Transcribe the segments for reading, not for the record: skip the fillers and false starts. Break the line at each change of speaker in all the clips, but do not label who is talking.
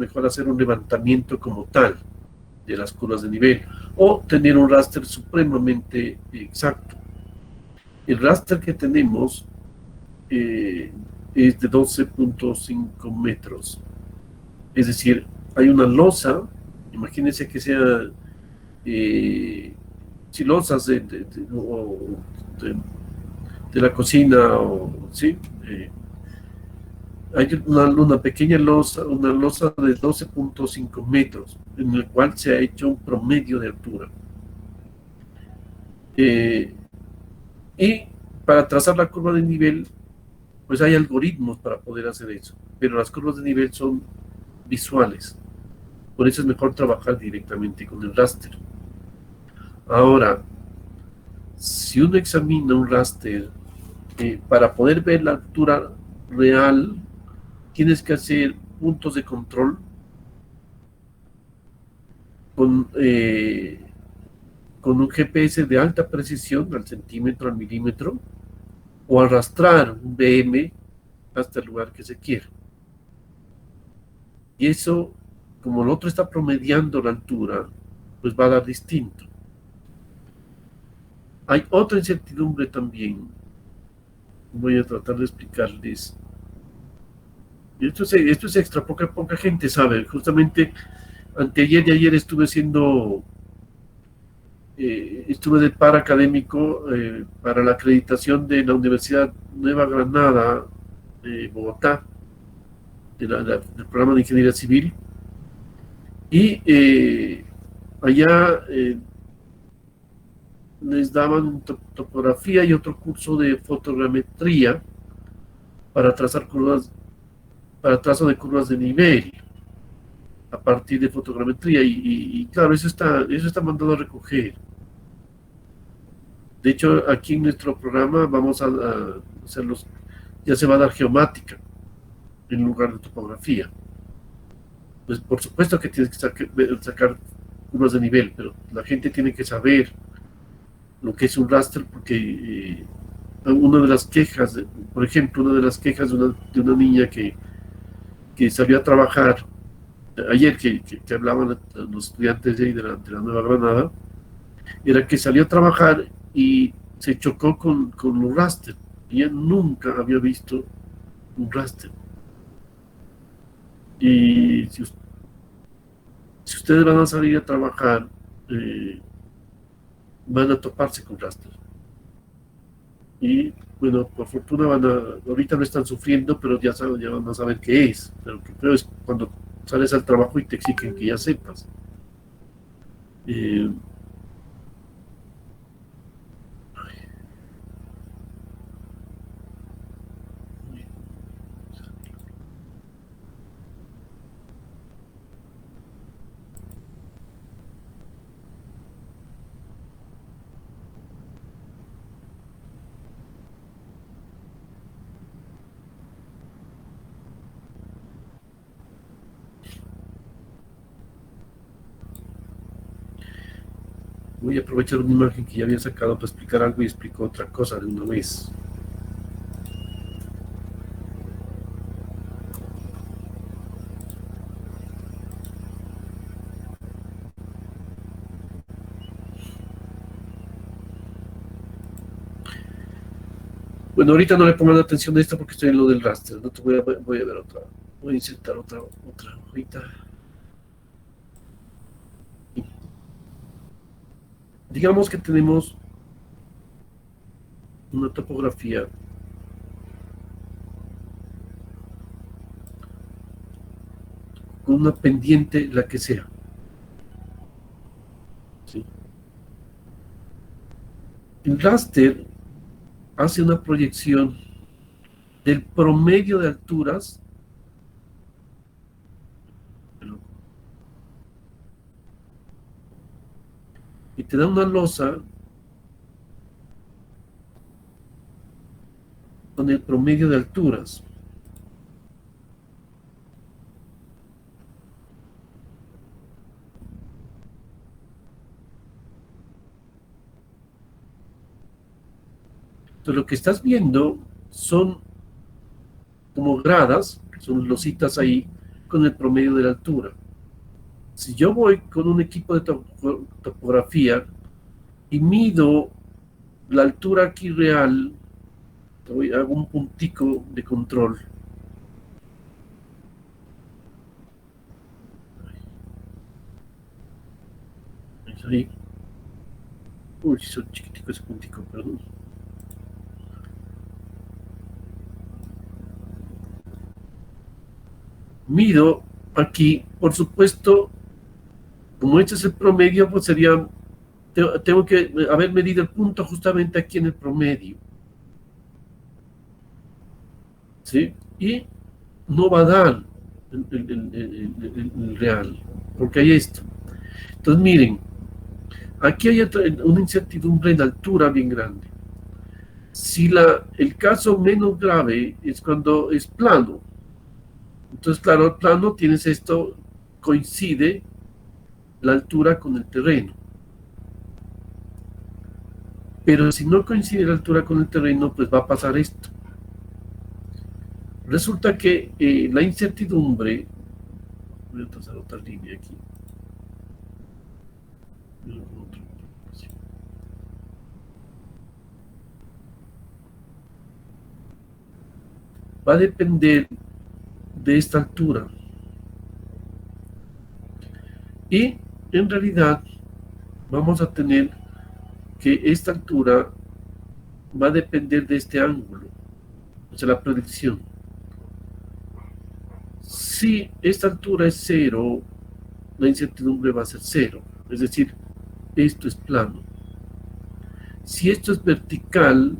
mejor hacer un levantamiento como tal de las curvas de nivel o tener un raster supremamente exacto. El raster que tenemos es de 12.5 metros, es decir, hay una losa, imagínense que sea si losas de, de la cocina, o ¿sí? Hay una pequeña losa, una losa de 12.5 metros, en el cual se ha hecho un promedio de altura. Y para trazar la curva de nivel, pues hay algoritmos para poder hacer eso, pero las curvas de nivel son visuales, por eso es mejor trabajar directamente con el raster. Ahora, si uno examina un raster, para poder ver la altura real, tienes que hacer puntos de control con, con un GPS de alta precisión, al centímetro, al milímetro, o arrastrar un BM hasta el lugar que se quiera. Y eso, como el otro está promediando la altura, pues va a dar distinto. Hay otra incertidumbre también. Voy a tratar de explicarles. Esto es extra, poca gente sabe. Justamente anteayer y ayer estuve de par académico para la acreditación de la Universidad Nueva Granada de Bogotá, del programa de Ingeniería Civil. Y allá les daban topografía y otro curso de fotogrametría para trazar curvas, para trazo de curvas de nivel a partir de fotogrametría. Y claro, eso está mandado a recoger. De hecho, aquí en nuestro programa vamos a hacerlos, ya se va a dar geomática en lugar de topografía. Pues por supuesto que tienes que sacar curvas de nivel, pero la gente tiene que saber lo que es un raster, porque una de las quejas, por ejemplo, una de las quejas de una niña que salió a trabajar ayer, que hablaban los estudiantes de, ahí de la Nueva Granada, era que salió a trabajar y se chocó con los raster. Ella nunca había visto un raster. Y si ustedes van a salir a trabajar, van a toparse con raster. Y bueno, por fortuna ahorita no están sufriendo, pero ya van a saber qué es. Pero que creo es cuando sales al trabajo y te exigen que ya sepas. Eh, Voy a aprovechar una imagen que ya había sacado para explicar algo y explico otra cosa de una vez. Bueno, ahorita no le pongan atención a esto porque estoy en lo del raster. No te voy a ver otra. Voy a insertar otra ahorita. Digamos que tenemos una topografía con una pendiente, la que sea. ¿Sí? El raster hace una proyección del promedio de alturas y te da una losa con el promedio de alturas. Entonces lo que estás viendo son como gradas, son lositas ahí, con el promedio de la altura. Si yo voy con un equipo de topografía y mido la altura aquí real, hago un puntico de control. Ahí. Uy, son chiquitico ese puntico, perdón. Mido aquí, por supuesto, como este es el promedio, pues sería, tengo que haber medido el punto justamente aquí en el promedio. ¿Sí? Y no va a dar el real, porque hay esto. Entonces, miren, aquí hay una incertidumbre en altura bien grande. Si el caso menos grave es cuando es plano, entonces, claro, el plano tienes esto, coincide la altura con el terreno. Pero si no coincide la altura con el terreno, pues va a pasar esto. Resulta que la incertidumbre, voy a trazar otra línea aquí. Va a depender de esta altura. Y en realidad vamos a tener que esta altura va a depender de este ángulo, o sea, la predicción. Si esta altura es 0, la incertidumbre va a ser 0, es decir, esto es plano. Si esto es vertical,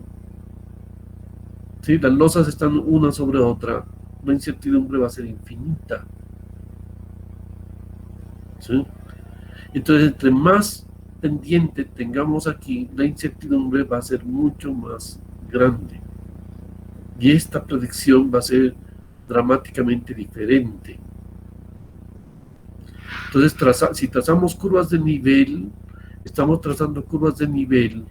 ¿sí? Las losas están una sobre otra, la incertidumbre va a ser infinita. ¿Sí? Entonces, entre más pendiente tengamos aquí, la incertidumbre va a ser mucho más grande. Y esta predicción va a ser dramáticamente diferente. Entonces, si trazamos curvas de nivel, estamos trazando curvas de nivel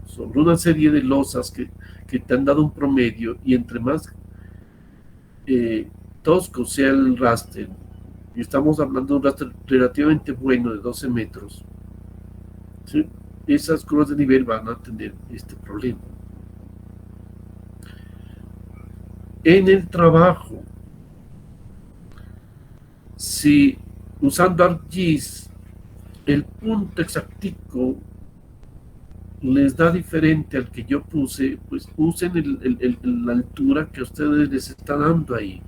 sobre una serie de losas que te han dado un promedio, y entre más tosco sea el raster, y estamos hablando de un raster relativamente bueno de 12 metros, ¿sí? Esas curvas de nivel van a tener este problema. En el trabajo, si usando ArcGIS el punto exactico les da diferente al que yo puse, pues usen la altura que ustedes les están dando ahí.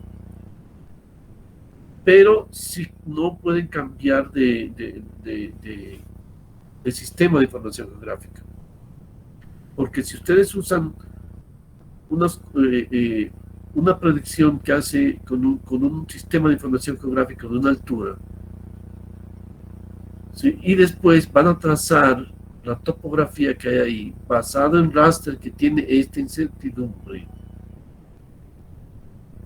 Pero si no pueden cambiar de sistema de información geográfica. Porque si ustedes usan una predicción que hace con un sistema de información geográfica de una altura, ¿sí? Y después van a trazar la topografía que hay ahí, basado en raster que tiene esta incertidumbre.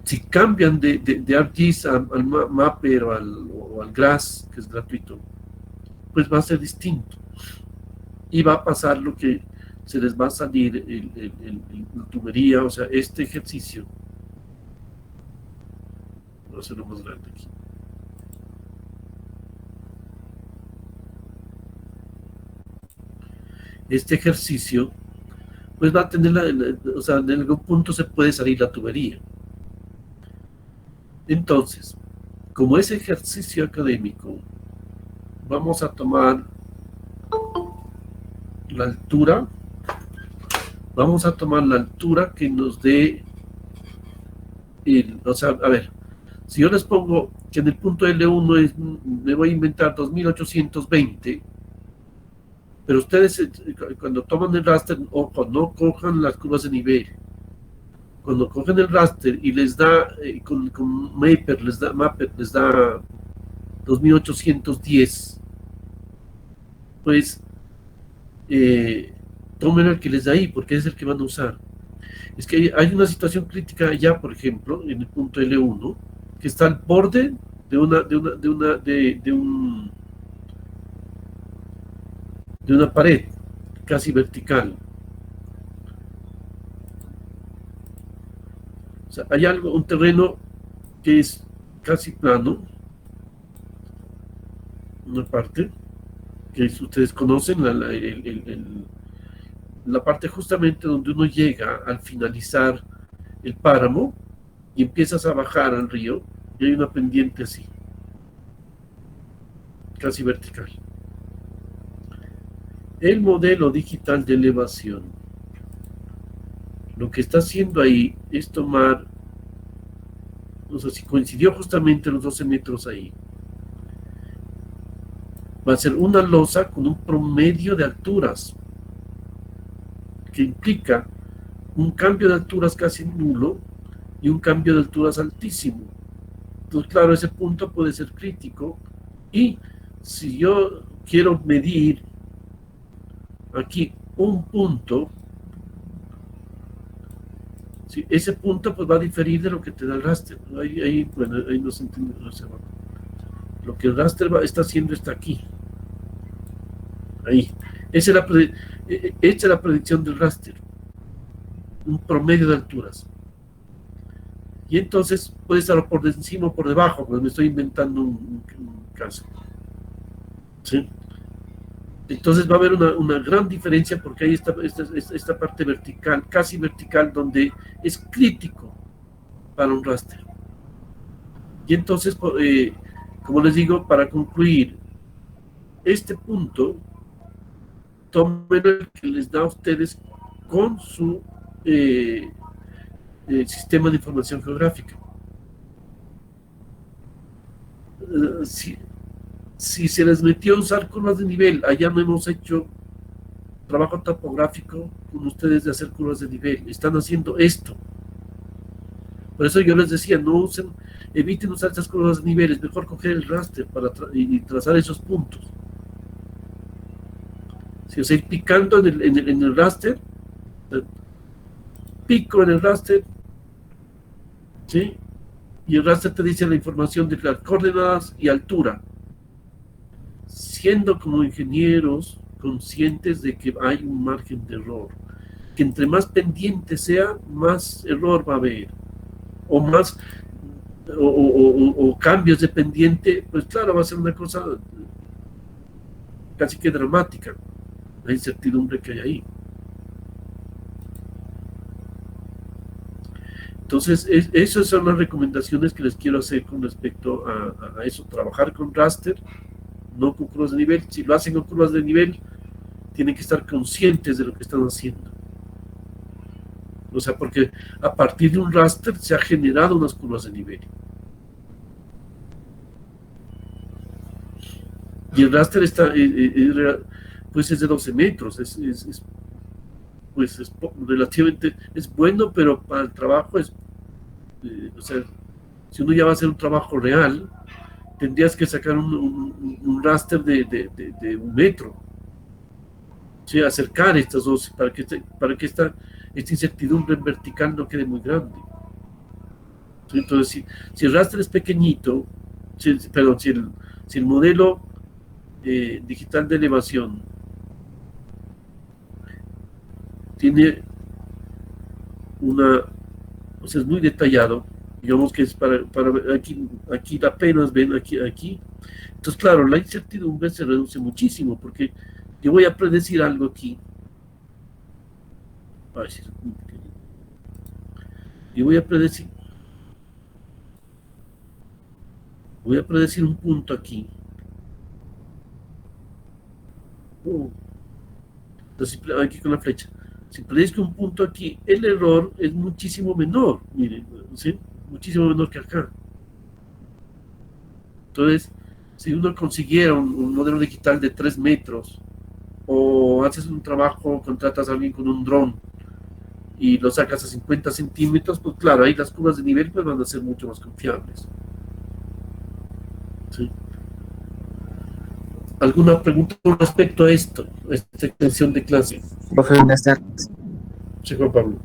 Si cambian de ArcGIS al Mapper o al GRASS, que es gratuito, pues va a ser distinto. Y va a pasar lo que se les va a salir la tubería, o sea, este ejercicio. Voy a hacerlo más grande aquí. Este ejercicio, pues va a tener, o sea, en algún punto se puede salir la tubería. Entonces, como es ejercicio académico, vamos a tomar la altura, vamos a tomar la altura que nos dé, o sea, a ver, si yo les pongo que en el punto L1 me voy a inventar 2820, pero ustedes cuando toman el raster, ojo, no cojan las curvas de nivel. Cuando cogen el raster y les da, con Mapper les da 2810, pues tomen el que les da ahí, porque es el que van a usar. Es que hay una situación crítica allá, por ejemplo, en el punto L1, que está al borde de una pared casi vertical. O sea, hay un terreno que es casi plano, una parte que ustedes conocen, la parte justamente donde uno llega al finalizar el páramo y empiezas a bajar al río y hay una pendiente así, casi vertical. El modelo digital de elevación lo que está haciendo ahí es tomar, no sé si coincidió justamente los 12 metros ahí, va a ser una losa con un promedio de alturas que implica un cambio de alturas casi nulo y un cambio de alturas altísimo. Entonces, claro, ese punto puede ser crítico y si yo quiero medir aquí un punto, ¿sí? Ese punto pues va a diferir de lo que te da el raster. Bueno, ahí no se entiende. Lo que el raster está haciendo está aquí. Ahí. Esa es la predicción del raster. Un promedio de alturas. Y entonces puede estar por encima o por debajo, pues me estoy inventando un caso. ¿Sí? Entonces va a haber una gran diferencia porque hay esta parte vertical, casi vertical, donde es crítico para un raster. Y entonces, como les digo, para concluir, este punto, tomen el que les da a ustedes con su sistema de información geográfica. Si se les metió a usar curvas de nivel, allá no hemos hecho trabajo topográfico con ustedes de hacer curvas de nivel, están haciendo esto. Por eso yo les decía, no usen, eviten usar estas curvas de niveles, mejor coger el raster y trazar esos puntos. Si os ir picando en el raster, pico en el raster, ¿sí? Y el raster te dice la información de las coordenadas y altura, siendo como ingenieros conscientes de que hay un margen de error, que entre más pendiente sea, más error va a haber, o más o cambios de pendiente, pues claro, va a ser una cosa casi que dramática, la incertidumbre que hay ahí. Entonces, esas son las recomendaciones que les quiero hacer con respecto a eso, trabajar con raster, no con curvas de nivel. Si lo hacen con curvas de nivel, tienen que estar conscientes de lo que están haciendo. O sea, porque a partir de un raster se ha generado unas curvas de nivel. Y el raster está, pues es de 12 metros, pues es relativamente, es bueno, pero para el trabajo o sea, si uno ya va a hacer un trabajo real, tendrías que sacar un raster de 1 metro. ¿Sí? Acercar estas dos para que esta incertidumbre en vertical no quede muy grande. ¿Sí? Entonces, si el raster es pequeñito, perdón, si el modelo digital de elevación tiene o sea, es muy detallado, digamos que es para aquí apenas ven aquí. Entonces, claro, la incertidumbre se reduce muchísimo porque yo voy a predecir algo aquí. Y voy a predecir un punto aquí. Entonces, aquí con la flecha. Si predezco un punto aquí, el error es muchísimo menor. Miren, ¿sí? Muchísimo menor que acá. Entonces, si uno consiguiera un modelo digital de 3 metros, o haces un trabajo, contratas a alguien con un dron y lo sacas a 50 centímetros, pues claro, ahí las curvas de nivel pues van a ser mucho más confiables. ¿Sí? ¿Alguna pregunta con respecto a esto, a esta extensión de clase?
Profe, buenas tardes.
Sí, Juan Pablo.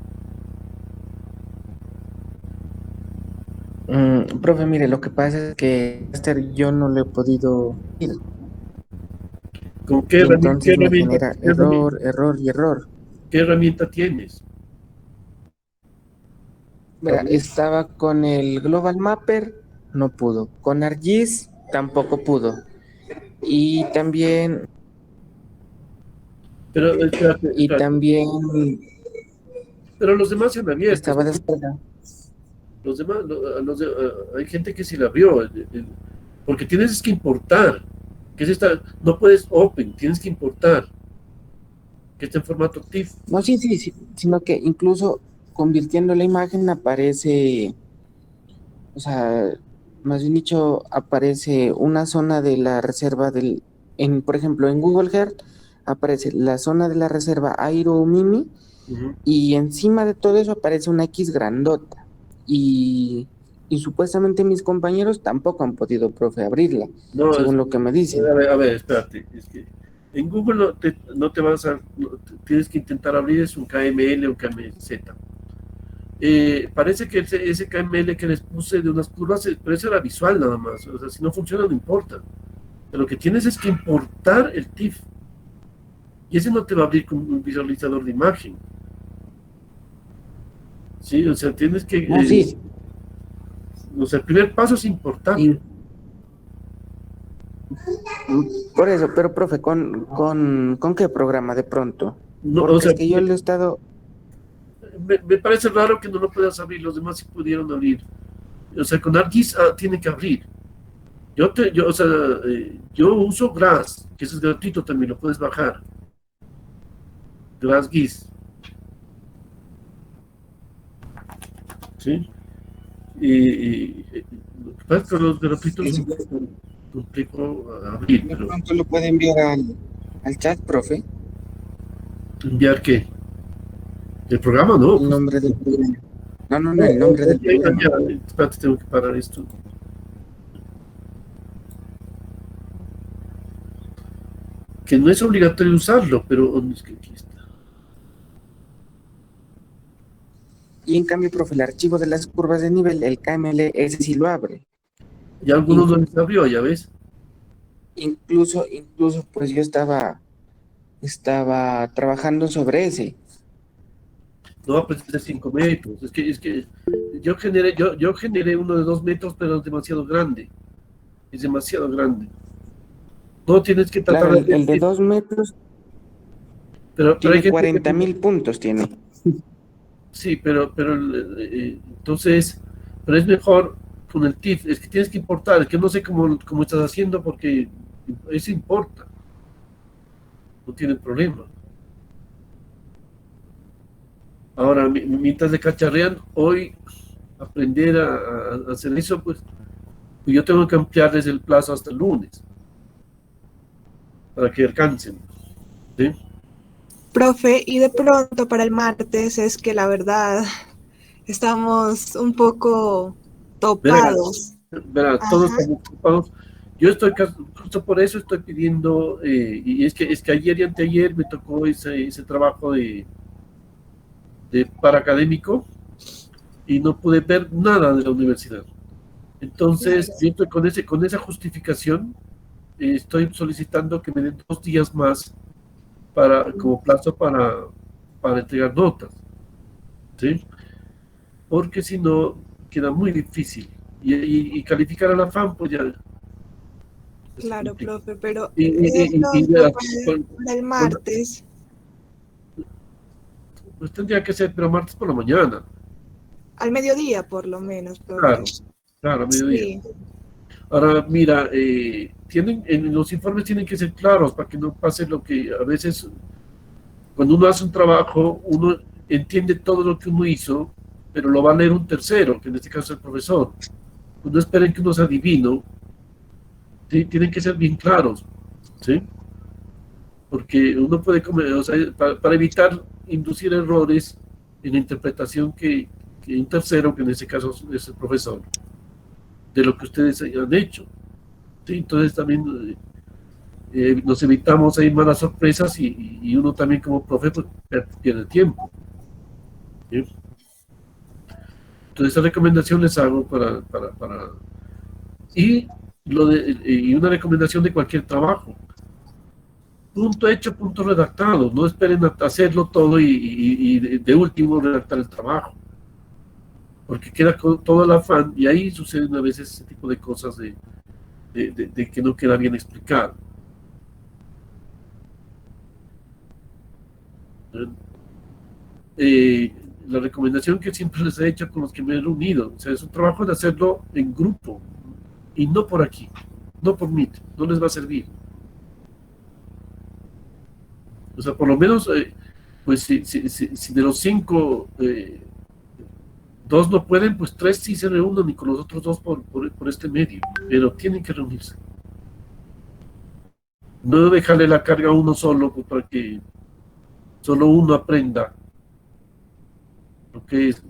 Profe, mire, lo que pasa es que yo no lo he podido ir.
¿Con qué
Y
herramienta?
entonces me genera error.
¿Qué herramienta tienes?
Mira, estaba con el Global Mapper, no pudo. Con ArcGIS tampoco pudo. Y también,
Pero espérate,
y
espérate.
también
Pero los demás se han abierto.
estaba desplegado.
Los demás, hay gente que sí la abrió, porque tienes es que importar, que es esta, no puedes open, tienes que importar, que está en formato TIFF.
No, sí, sí, sí, sino que incluso convirtiendo la imagen aparece, o sea, más bien dicho, aparece una zona de la reserva por ejemplo, en Google Earth aparece la zona de la reserva Airo Mimi
Ujú.
y encima de todo eso aparece una X grandota. Y, y supuestamente mis compañeros tampoco han podido, profe, abrirla,
No,
según lo que me dicen.
a ver, espérate, es que en Google no te vas a, tienes que intentar abrir es un KML o un KMZ. Parece que ese KML que les puse de unas curvas, pero eso era visual nada más, o sea, si no funciona no importa. Pero lo que tienes es que importar el TIFF. Y ese no te va a abrir con un visualizador de imagen. Sí, o sea, tienes que,
No, sí,
o sea, el primer paso es importarlo.
y por eso, pero profe, ¿con qué programa de pronto?
No, o
Porque
sea,
es que yo lo he estado,
me parece raro que no lo puedas abrir, los demás sí pudieron abrir. O sea, con ArcGIS tiene que abrir. O sea, yo uso Grass, que eso es gratuito también, lo puedes bajar. GrassGIS, ¿sí? Lo que pasa es que los gratuitos
sí,
son complejo abrir,
de
pero
pronto lo puede enviar al chat, profe,
enviar qué? ¿El programa? No,
el
pues.
nombre del programa. No, no, no, el nombre del
Ya,
programa.
espérate, tengo que parar esto. Que no es obligatorio usarlo, pero es que aquí está.
Y en cambio, profe, el archivo de las curvas de nivel, el KML, ese sí lo abre.
Ya algunos
In-
no les abrió, ya ves.
incluso, pues yo estaba trabajando sobre ese.
No, pues es de 5 metros. Es que yo generé uno de 2 metros, pero es demasiado grande. Es demasiado grande. No tienes que
Claro,
tratar de
el de
hacer.
2 metros
Pero hay
tiene
gente que
40.000 puntos, tiene.
sí, pero entonces, pero es mejor con el TIFF. Es que tienes que importar. Es que no sé cómo estás haciendo porque eso importa. No tiene problema. Ahora, mientras le cacharrean, hoy aprender a hacer eso, pues yo tengo que ampliarles el plazo hasta el lunes para que alcancen. ¿Sí?
Profe, y de pronto para el martes es que la verdad estamos un poco
Verá,
topados.
verá, todos
Ajá,
estamos ocupados. Yo estoy, justo por eso estoy pidiendo, y es que ayer y anteayer me tocó ese trabajo de paraacadémico y no pude ver nada de la universidad. Entonces,
claro,
yo estoy con esa justificación, estoy solicitando que me den 2 días más como plazo para entregar notas, ¿sí? Porque si no, queda muy difícil. Y calificar a la FAM, pues ya es
claro,
complicado.
profe, pero
Y,
de pronto
verás,
para el martes,
pues tendría que ser, pero martes por la mañana,
al mediodía por lo menos, profe.
claro, claro, a mediodía.
Sí,
Ahora, mira, en los informes tienen que ser claros para que no pase lo que a veces, cuando uno hace un trabajo, uno entiende todo lo que uno hizo, pero lo va a leer un tercero, que en este caso es el profesor. Pues no esperen que uno sea divino, ¿sí? Tienen que ser bien claros, ¿sí? Porque uno puede comer, o sea, para evitar inducir errores en la interpretación que un tercero, que en este caso es el profesor, de lo que ustedes han hecho. ¿Sí? Entonces también nos evitamos ahí malas sorpresas y uno también como profe pues, pierde tiempo. ¿Sí? Entonces esa recomendación les hago y, y una recomendación de cualquier trabajo. Punto hecho, punto redactado. No esperen a hacerlo todo y de último redactar el trabajo. porque queda con todo el afán y ahí suceden a veces ese tipo de cosas de que no queda bien explicado. Eh, la recomendación que siempre les he hecho con los que me he reunido, o sea, es un trabajo de hacerlo en grupo y no por aquí, no por Meet, no les va a servir. O sea, por lo menos, pues si de los 5, 2 no pueden, pues 3 sí se reúnen y con los otros 2 por este medio, pero tienen que reunirse. No dejarle la carga a uno solo pues, para que solo uno aprenda lo que es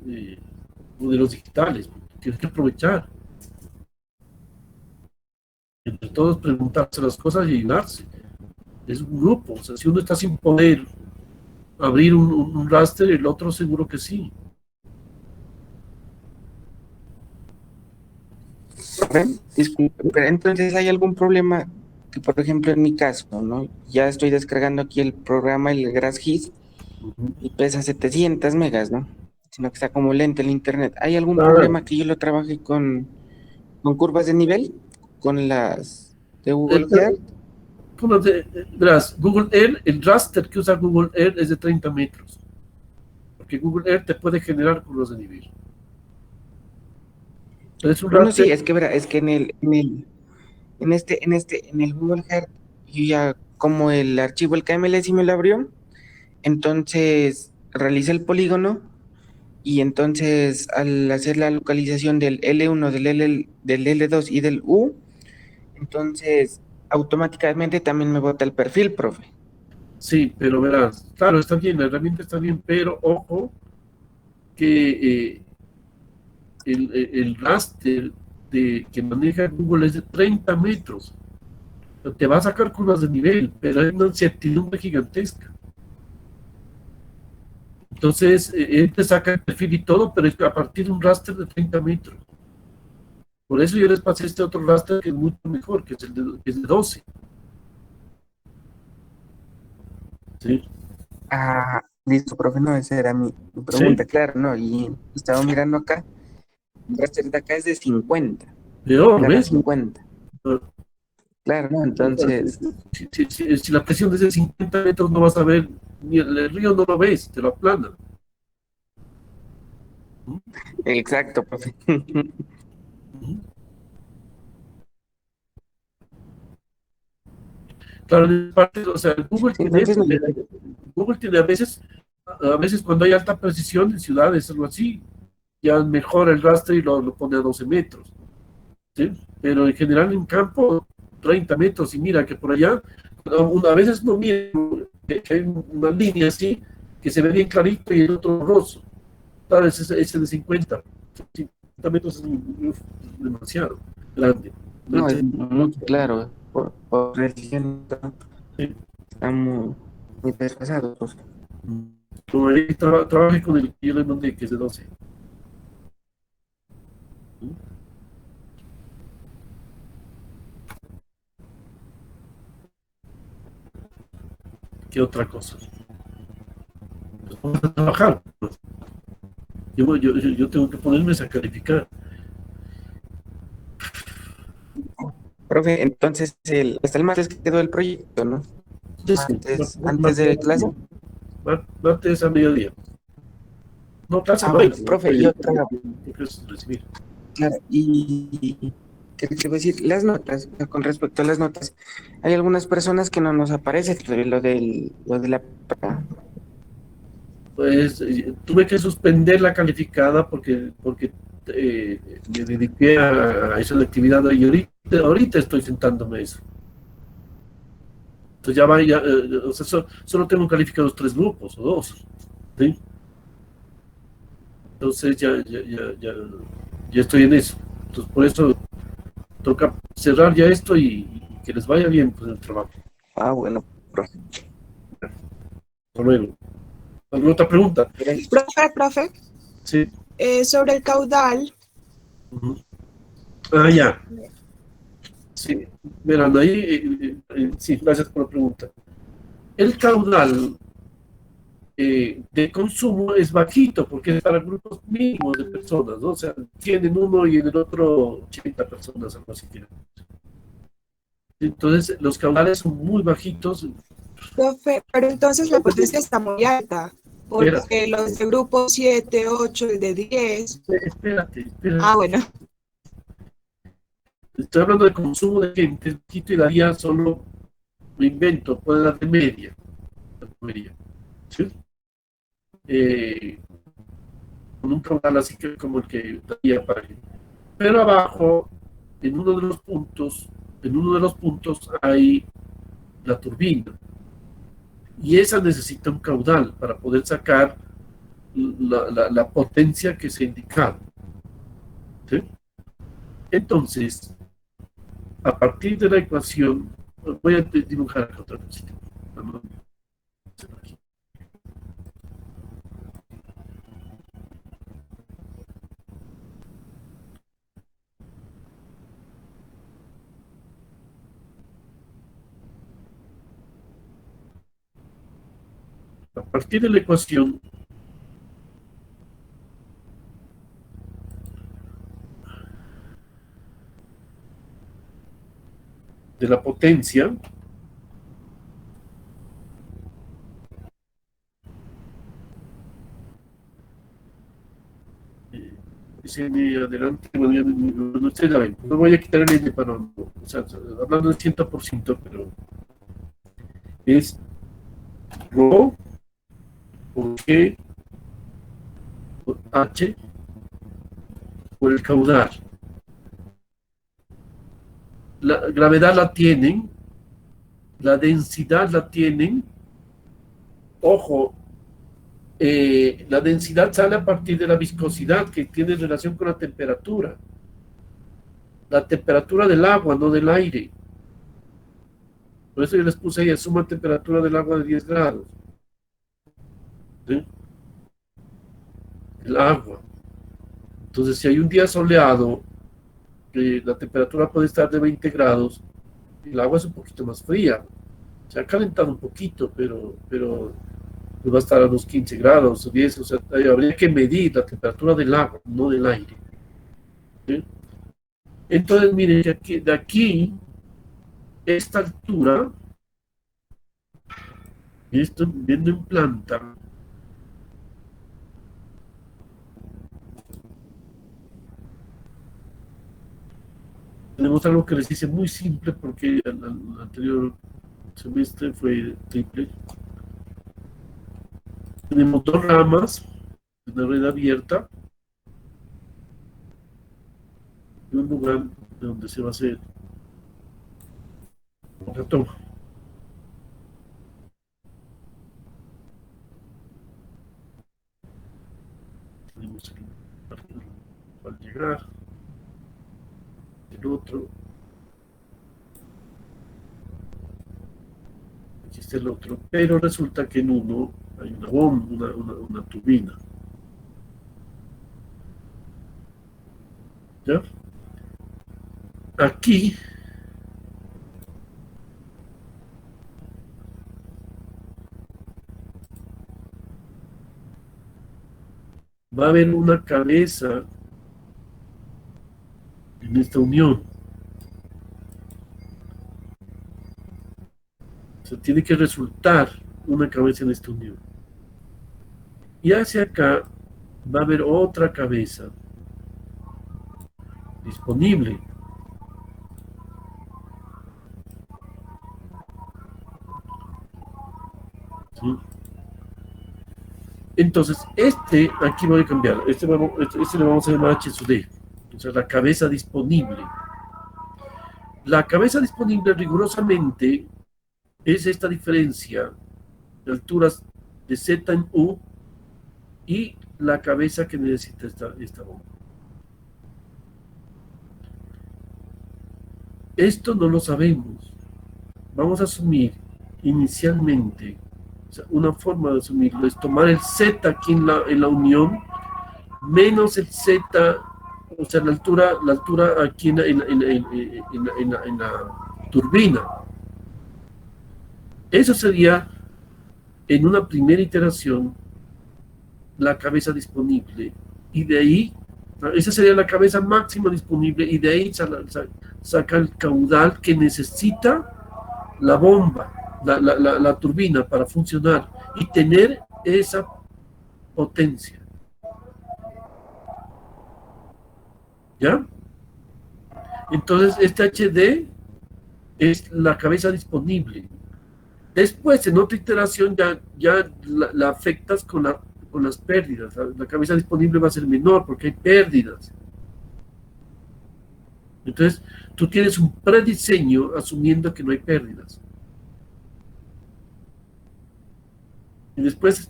modelos digitales. Tienes que aprovechar. Entre todos preguntarse las cosas y ayudarse. Es un grupo. O sea, si uno está sin poder abrir un raster, el otro seguro que sí.
Profe, disculpe, pero entonces hay algún problema que, por ejemplo, en mi caso, ¿no? Ya estoy descargando aquí el programa, el GrassGIS, y pesa 700 megas, ¿no? Sino que está como lento el internet. ¿Hay algún
Claro.
problema que yo lo trabaje con curvas de nivel? ¿Con las de Google
El-
Earth?
verás, Google Earth, el raster que usa Google Earth es de 30 metros. Porque Google Earth te puede generar curvas de nivel. Es un
No, no,
raster.
sí, es que verá, es que en el Google Earth, yo ya como el archivo, el KML sí me lo abrió, entonces realicé el polígono y entonces al hacer la localización del L1, del L2 y del U, entonces automáticamente también me bota el perfil, profe.
Sí, pero verás, claro, está bien, la herramienta está bien, pero ojo que el raster que maneja Google es de 30 metros. Te va a sacar curvas de nivel, pero hay una incertidumbre gigantesca. Entonces, él te saca el perfil y todo, pero es a partir de un raster de 30 metros. Por eso yo les pasé este otro raster que es mucho mejor, que es de 12. ¿Sí?
Ah, listo, profe, no, esa era mi
¿Sí?
pregunta, claro, ¿no? Y estaba mirando acá, el raster de acá es de 50,
Peor,
cada
¿ves?
50. Claro, ¿no? Entonces,
Si la presión es de 50 metros no vas a ver, ni el río no lo ves, te lo aplana.
exacto, profe.
Claro, en parte, o sea, Google
Sí,
tiene
entonces,
eso,
no,
Google tiene a veces cuando hay alta precisión en ciudades, algo así, ya mejora el raster y lo pone a 12 metros, ¿sí? Pero en general en campo, 30 metros, y mira que por allá, a veces no mira que hay una línea así, que se ve bien clarito y el otro borroso, ¿sabes? Ese de 50 metros es demasiado grande.
no, es muy claro, por religión,
Sí.
está muy desfasado, profe.
Como ahí trabajé con el que yo le mandé, que es de 12. ¿Qué otra cosa? Pues vamos a trabajar. Yo tengo que ponerme a calificar.
Profe, entonces, hasta el martes quedó el proyecto, ¿no?
Sí, sí,
Antes de clase.
martes a mediodía. No, clase
Ah,
no hay,
bueno, profe, y otra,
porque es recibir.
claro, y ¿qué te iba a decir? Las notas, con respecto a las notas, hay algunas personas que no nos aparece lo de la...
Pues tuve que suspender la calificada porque me dediqué a esa actividad y ahorita estoy sentándome a eso. Entonces ya va, o sea, solo tengo calificados 3 grupos o 2. ¿Sí? Entonces ya estoy en eso. Entonces por eso toca cerrar ya esto y que les vaya bien pues, el trabajo.
Ah, bueno, profe.
Hasta luego. ¿Alguna otra pregunta?
Profe,
Sí.
sobre el caudal.
Ujú. Ah, ya. Sí. Verán, ahí, sí, gracias por la pregunta. El caudal de consumo es bajito, porque es para grupos mínimos de personas, ¿no? O sea, tienen uno y en el otro 80 personas, algo así. Entonces, los caudales son muy bajitos.
Profe, pero entonces la potencia está muy alta,
Espera,
porque los de grupo 7, 8, el de 10.
espérate.
Ah, bueno.
Estoy hablando de consumo de gente, es bajito y daría solo, lo invento, puede dar de media. ¿Sí? Eh, con un caudal así que como el que daría para él. Pero abajo, en uno de los puntos hay la turbina. Y esa necesita un caudal para poder sacar la potencia que se ha indicado. ¿Sí? Entonces, a partir de la ecuación, voy a dibujar acá otra cosita. A partir de la ecuación de la potencia, dice adelante, bueno, no estoy la ven, no voy a quitar el N para no, o sea, hablando del 100%, pero es Rho por G por H por el caudal. La gravedad la tienen, la densidad la tienen, ojo, la densidad sale a partir de la viscosidad que tiene relación con la temperatura del agua, no del aire. Por eso yo les puse ahí, suma temperatura del agua de 10 grados. ¿Sí? El agua. Entonces, si hay un día soleado, la temperatura puede estar de 20 grados, el agua es un poquito más fría. Se ha calentado un poquito, pero pues va a estar a unos 15 grados o 10, o sea, habría que medir la temperatura del agua, no del aire. ¿Sí? Entonces, miren, de aquí, esta altura, esto viendo en planta, tenemos algo que les hice muy simple porque el anterior semestre fue triple. Tenemos dos ramas de una red abierta y un lugar de donde se va a hacer la toma. Tenemos aquí al llegar, el otro, aquí está el otro, pero resulta que en uno hay una bomba, una turbina. ¿Ya? Aquí va a haber una cabeza en esta unión. O sea, tiene que resultar una cabeza en esta unión. Y hacia acá va a haber otra cabeza disponible. ¿Sí? Entonces, aquí voy a cambiar. Este le vamos a llamar H sub D. O sea, la cabeza disponible. La cabeza disponible rigurosamente es esta diferencia de alturas de Z en U y la cabeza que necesita esta bomba. Esto no lo sabemos. Vamos a asumir inicialmente, o sea, una forma de asumirlo es tomar el Z aquí en la unión menos el Z, o sea, la altura aquí en la turbina. Eso sería en una primera iteración la cabeza disponible, y de ahí, esa sería la cabeza máxima disponible, y de ahí saca el caudal que necesita la bomba, la turbina para funcionar y tener esa potencia. ¿Ya? Entonces, este HD es la cabeza disponible. Después, en otra iteración, ya la afectas con las pérdidas. La cabeza disponible va a ser menor porque hay pérdidas. Entonces, tú tienes un prediseño asumiendo que no hay pérdidas. Y después,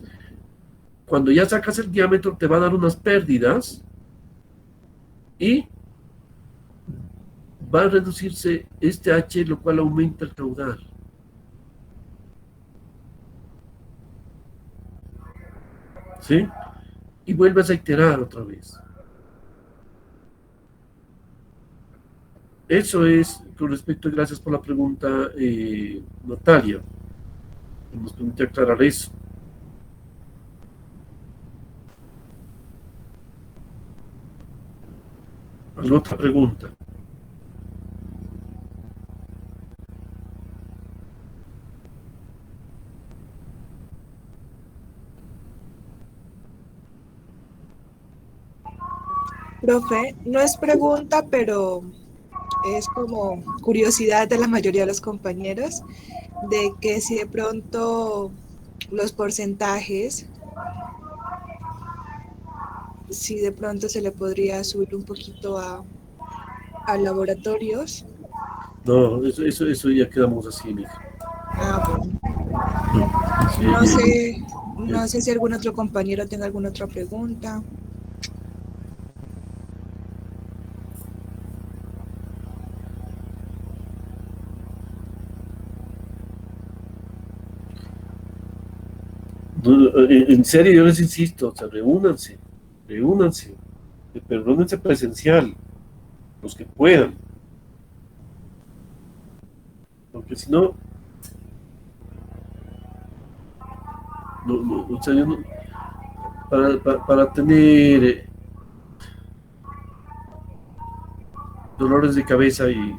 cuando ya sacas el diámetro, te va a dar unas pérdidas y va a reducirse este H, lo cual aumenta el caudal. ¿Sí? Y vuelves a iterar otra vez. Eso es con respecto, gracias por la pregunta, Natalia, que nos permite aclarar eso. ¿Alguna otra pregunta?
Profe, no es pregunta, pero es como curiosidad de la mayoría de los compañeros, de que si de pronto los porcentajes, si de pronto se le podría subir un poquito a laboratorios.
No, eso ya quedamos así, mija.
Bueno.
Sí,
No sé si algún otro compañero tenga alguna otra pregunta.
En serio, yo les insisto, o sea, reúnanse, pero reúnanse presencial, los que puedan, porque si no, o sea, yo no, para tener dolores de cabeza y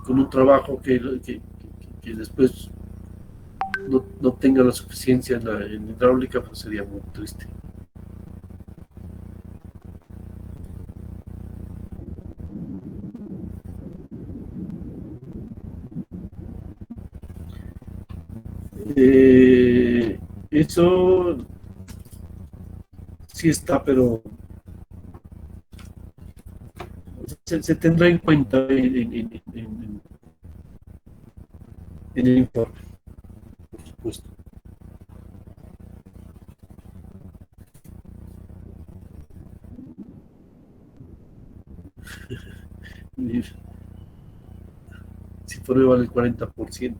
con un trabajo que después no tenga la suficiencia en hidráulica, pues sería muy triste. Eso sí está, pero se tendrá en cuenta en el informe, por supuesto. Si fuera vale el 40%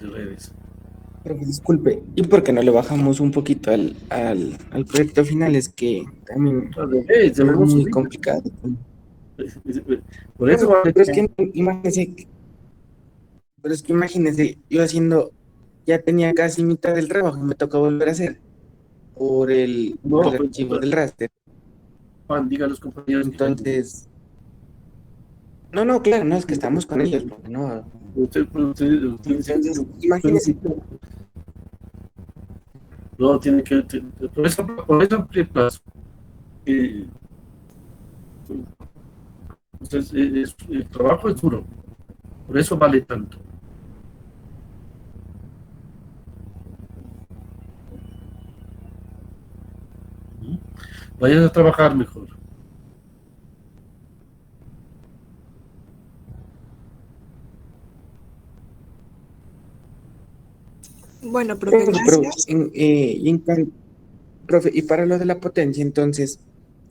de redes.
Pero disculpe, ¿y por qué no le bajamos un poquito al proyecto final? Es que también
Es
muy complicado.
Por eso vale.
Pero es que imagínese, yo ya tenía casi mitad del trabajo, me toca volver a hacer por el archivo del raster.
Juan, diga a los compañeros.
Entonces, no, claro, no es que estamos con ellos, porque no.
Entonces,
imagínese.
No, tiene que. Por eso amplio plazo. Entonces, el trabajo es duro. Por eso vale tanto. Vayan a trabajar mejor.
Bueno, profe, gracias.
Profe, y para lo de la potencia, entonces,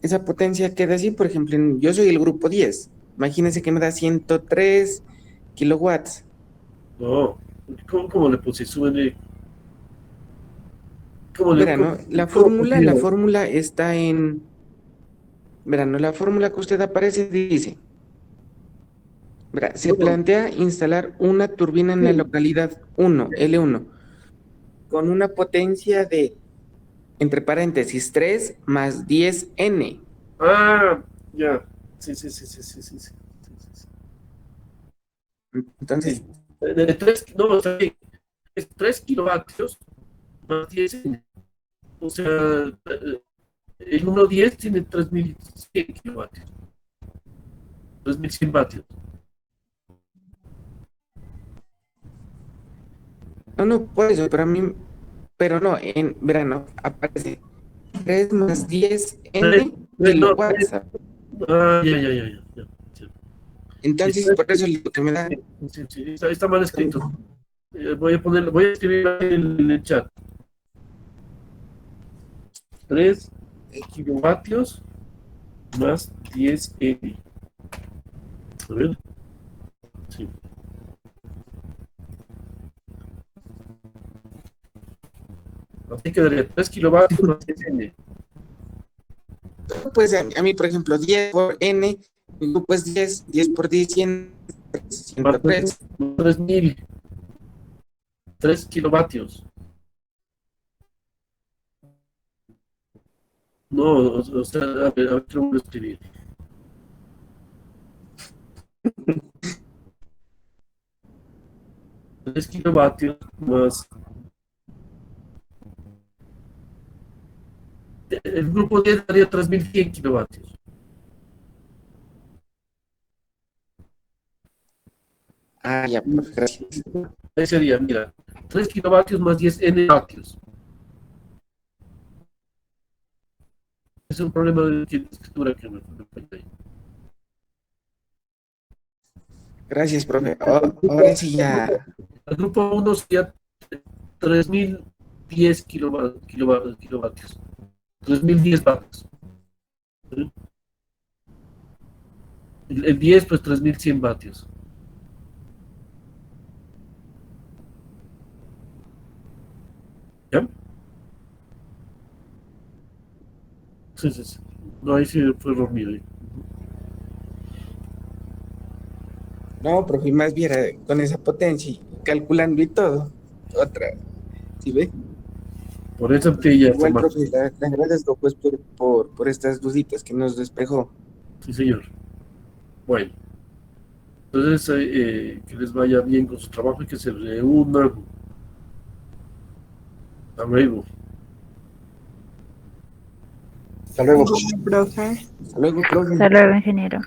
esa potencia queda así, por ejemplo, yo soy el grupo 10. Imagínense que me da 103 kilowatts.
No, ¿cómo le puse? Súbele.
Verano, la fórmula está en. Verano, la fórmula que usted aparece dice Verá, se plantea instalar una turbina en la localidad 1, L1, con una potencia de, entre paréntesis, 3 más 10N.
Ah, ya. Sí, sí, sí, sí, sí, sí, sí, sí, sí, sí.
Entonces,
Sí. De tres, no, o sea, es 3 kilovatios más 10. O sea, el 1.10 tiene 3.100 kilovatios, 3.100 vatios.
no, no, por eso, pero a mí, pero no, en verano aparece 3 más
3,
10N
3, no, 3.
kilowatts.
Ah, ya, ya, ya, ya, ya. Sí, sí,
Entonces, por eso lo que me da,
sí, sí, está mal escrito. Voy a escribir en el chat. 3 kilovatios más 10 N. A ver, sí. Así quedaría 3 kilovatios más 10 N.
pues a mí, por ejemplo, 10 por N, y tú pues 10 por 10, 100,
Más
103.
3.000, 3 kilovatios. No, o sea, a ver, ¿qué lo voy a escribir? 3 kilovatios más. El grupo 10 daría 3.100 kilovatios.
Ah, ya, profe, gracias.
Ahí sería, mira, 3 kilovatios más 10 N vatios. Es un problema de escritura que me falla ahí.
Gracias, profe. Ahora sí ya.
El grupo uno sería 3.010 kilovatios. 3.010 vatios. El 10, pues 3.100 vatios. ¿Ya? Sí, sí, sí. No, ahí sí fue error mío.
No, profe, más viera con esa potencia, y calculando y todo. Otra, ¿sí ve?
Por eso que ya está
Igual,
mal.
profe, le agradezco pues por estas duditas que nos despejó.
Sí, señor. Bueno, entonces que les vaya bien con su trabajo y que se reúnan. Hasta luego.
Hasta luego.
Bueno, profe.
Hasta luego, profe.
Hasta luego, ingeniero.